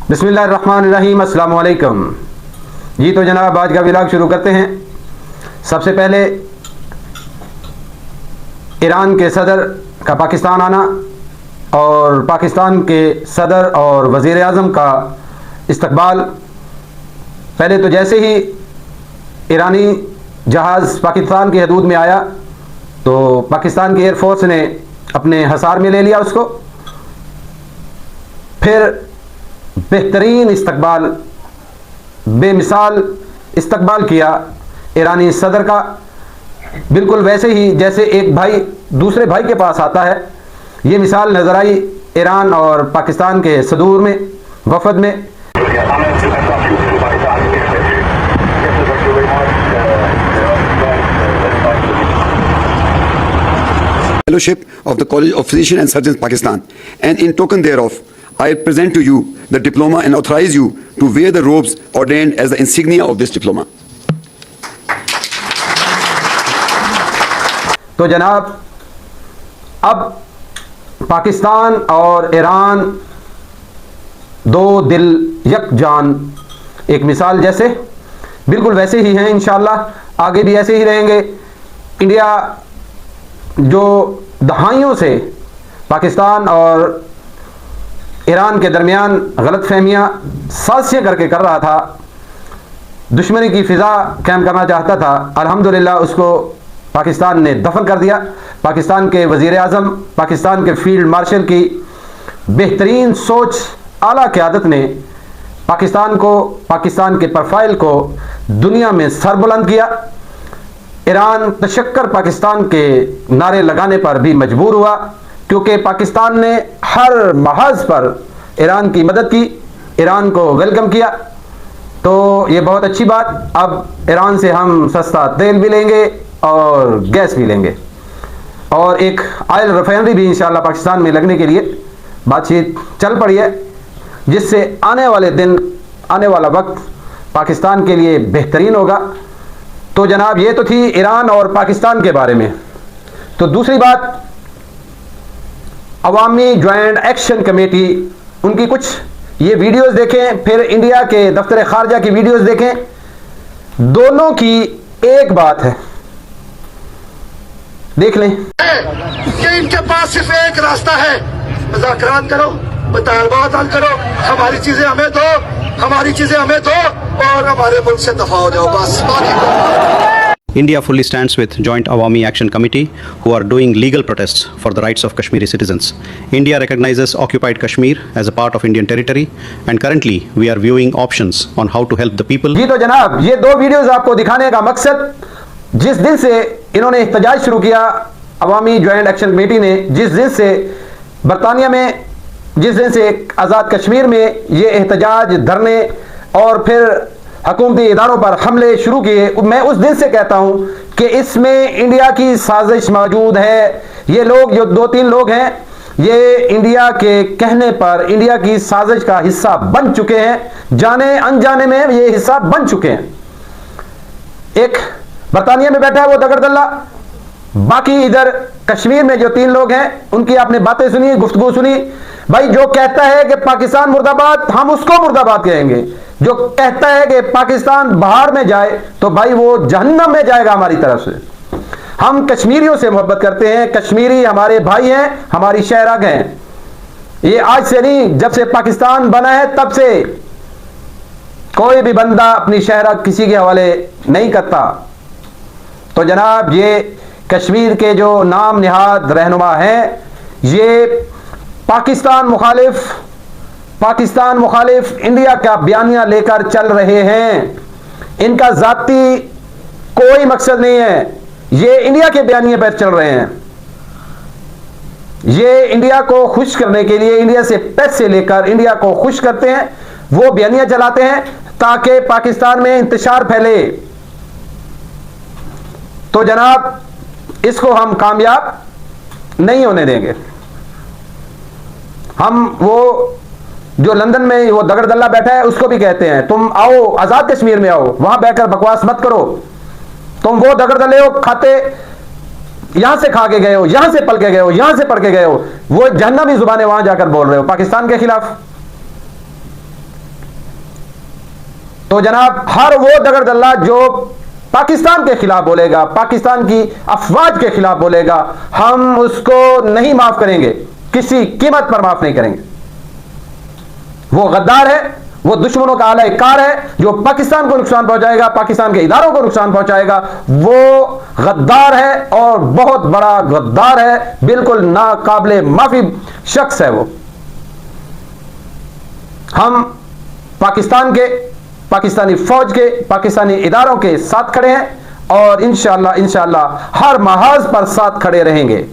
बिस्मिल्लाहिर्रहमानिर्रहीम, अस्सलाम वालेकुम। जी तो जनाब, आज का व्लॉग शुरू करते हैं। सबसे पहले ईरान के सदर का पाकिस्तान आना और पाकिस्तान के सदर और वज़ीर आज़म का इस्तकबाल। पहले तो जैसे ही ईरानी जहाज़ पाकिस्तान की हदूद में आया तो पाकिस्तान की एयरफोर्स ने अपने हसार में ले लिया उसको। फिर बेहतरीन इस्तकबाल, बेमिसाल इस्तकबाल किया ईरानी सदर का, बिल्कुल वैसे ही जैसे एक भाई दूसरे भाई के पास आता है। ये मिसाल नज़र आई ईरान और पाकिस्तान के सदूर में, वफद में। Fellowship of the College of Physicians and Surgeons Pakistan, and in token thereof I present to you the diploma and authorize you to wear the robes ordained as the insignia of this diploma. तो जनाब, अब पाकिस्तान और Iran दो दिल यक जान, एक मिसाल जैसे बिल्कुल वैसे ही हैं। इंशाअल्लाह आगे भी ऐसे ही रहेंगे। इंडिया जो दहाइयों से पाकिस्तान और ईरान के दरमियान गलतफहमियाँ साजिशें करके कर रहा था, दुश्मनी की फ़िज़ा कायम करना चाहता था, अल्हम्दुलिल्लाह उसको पाकिस्तान ने दफन कर दिया। पाकिस्तान के वज़ीर आज़म, पाकिस्तान के फील्ड मार्शल की बेहतरीन सोच, आला क़यादत ने पाकिस्तान को, पाकिस्तान के प्रोफाइल को दुनिया में सरबुलंद किया। ईरान तशक्कर पाकिस्तान के नारे लगाने पर भी मजबूर हुआ, क्योंकि पाकिस्तान ने हर महाज पर ईरान की मदद की, ईरान को वेलकम किया। तो ये बहुत अच्छी बात। अब ईरान से हम सस्ता तेल भी लेंगे और गैस भी लेंगे, और एक ऑयल रिफाइनरी भी इंशाल्लाह पाकिस्तान में लगने के लिए बातचीत चल पड़ी है, जिससे आने वाले दिन, आने वाला वक्त पाकिस्तान के लिए बेहतरीन होगा। तो जनाब, ये तो थी ईरान और पाकिस्तान के बारे में। तो दूसरी बात, अवामी जॉइंट एक्शन कमेटी, उनकी कुछ ये वीडियोस देखें, फिर इंडिया के दफ्तर खारजा की वीडियोस देखें। दोनों की एक बात है, देख लें कि इनके पास सिर्फ एक रास्ता है, मुज़ाकरात करो, मुतालबात हल करो, हमारी चीजें हमें दो, हमारी चीजें हमें दो और हमारे मुल्क से दफा हो जाओ, बस। India fully stands with Joint Awami Action Committee, who are doing legal protests for the rights of Kashmiri citizens. India recognizes occupied Kashmir as a part of Indian territory, and currently we are viewing options on how to help the people. जी तो जनाब, ये दो videos आपको दिखाने का मकसद, जिस दिन से इन्होंने एहतजाज शुरू किया, अवामी जॉइंट एक्शन कमेटी ने, जिस दिन से बरतानिया में, जिस दिन से आज़ाद कश्मीर में ये एहतजाज, धरने और फिर हुकूमती इदारों पर हमले शुरू किए, मैं उस दिन से कहता हूं कि इसमें इंडिया की साजिश मौजूद है। ये लोग जो दो तीन लोग हैं, ये इंडिया के कहने पर इंडिया की साजिश का हिस्सा बन चुके हैं, जाने अनजाने में ये हिस्सा बन चुके हैं। एक बरतानिया में बैठा है वो दगड़दल्ला, बाकी इधर कश्मीर में जो तीन लोग हैं उनकी आपने बातें सुनी, गुफ्तगू सुनी। भाई, जो कहता है कि पाकिस्तान मुर्दाबाद, हम उसको मुर्दाबाद कहेंगे। जो कहता है कि पाकिस्तान बाहर में जाए, तो भाई वो जहन्नम में जाएगा हमारी तरफ से। हम कश्मीरियों से मोहब्बत करते हैं, कश्मीरी हमारे भाई हैं, हमारी शहराग हैं। ये आज से नहीं, जब से पाकिस्तान बना है तब से कोई भी बंदा अपनी शहराग किसी के हवाले नहीं करता। तो जनाब, ये कश्मीर के जो नाम निहाद रहनुमा हैं, ये पाकिस्तान मुखालिफ इंडिया का बयानिया लेकर चल रहे हैं। इनका जाती कोई मकसद नहीं है, ये इंडिया के बयानिए पर चल रहे हैं। ये इंडिया को खुश करने के लिए, इंडिया से पैसे लेकर इंडिया को खुश करते हैं, वो बयानिया चलाते हैं ताकि पाकिस्तान में इंतशार फैले। तो जनाब, इसको हम कामयाब नहीं होने देंगे। हम वो जो लंदन में वो दगड़दल्ला बैठा है उसको भी कहते हैं, तुम आओ आजाद कश्मीर में आओ, वहां बैठकर बकवास मत करो। तुम वो दगड़दल्ले हो, खाते यहां से खा के गए हो, यहां से पल के गए हो, यहां से पढ़ के गए हो, वो जहन्नमी जुबानें वहां जाकर बोल रहे हो पाकिस्तान के खिलाफ। तो जनाब हर वो दगड़दल्ला जो पाकिस्तान के खिलाफ बोलेगा, पाकिस्तान की अफवाज के खिलाफ बोलेगा, हम उसको नहीं माफ करेंगे, किसी कीमत पर माफ नहीं करेंगे। वो गद्दार है, वो दुश्मनों का आला कार है, जो पाकिस्तान को नुकसान पहुंचाएगा, पाकिस्तान के इदारों को नुकसान पहुंचाएगा। वो गद्दार है और बहुत बड़ा गद्दार है, बिल्कुल नाकाबिले माफी शख्स है वो। हम पाकिस्तान के, पाकिस्तानी फौज के, पाकिस्तानी इदारों के साथ खड़े हैं और इंशाअल्लाह हर महाज पर साथ खड़े रहेंगे।